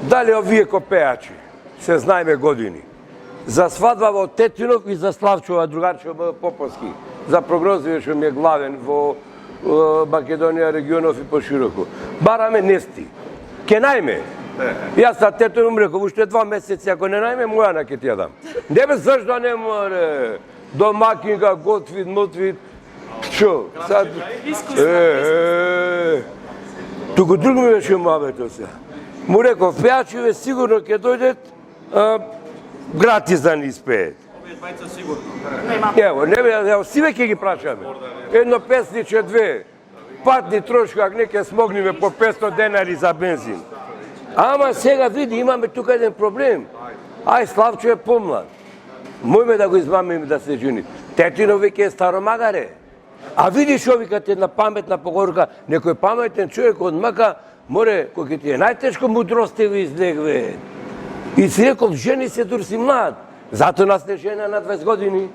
Дали овие копеачи, се знаеме години, за свадба во Тетинов и за Славчова другарче Поповски, за прогнозиве што ми е главен во Македонија, регионов и пошироко. Бараме нести. Ке најме. Јас на Тетинов му реков, уште 2 месеци, ако не најме, моја ке ти ја дам. Не бе, зашто не море? Домакинга, готвит, мотвит. Шо? Туку друг ми беше муабето се. Му реков, пеачиве сигурно ќе дојдет гратис да ни испеет. Овие двајца сигурно. Ево, не, сиве ќе ги прашаме. Едно песниче, 2. Патни трошки, ако не ќе смогнеме по 500 денари за бензин. Ама сега види, имаме тука еден проблем. Ај, Славчо е помлад. Мојме да го измамиме да се жени. Тетино веќе е старомагаре. А видиш овикат една паметна погорка, некој паметен човек од мака, море, кој ти е најтешко мудрости ви излегве. И си реков, жени се дур си млад. Зато нас не жена на 20 години.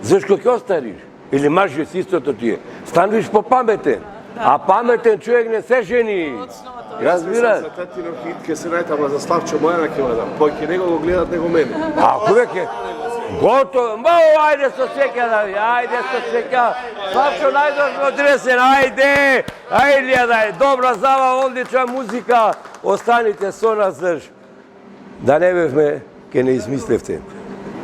Зашко ќе остариш? Или мажи си истото ти е. Станувиш по-паметен. А паметен човек не се жени. Разбира? За Тетинов хит ке се најта, ама за Славчо Мојана ке дам. Пој ке него го гледат него мене. Ако веќе готово, ајде со сека да ви, ајде со сека. Славчо најдошно дресен, ајде, ајде, добра зава, одлична музика. Останите со нас, да не бевме, ке не измислевте.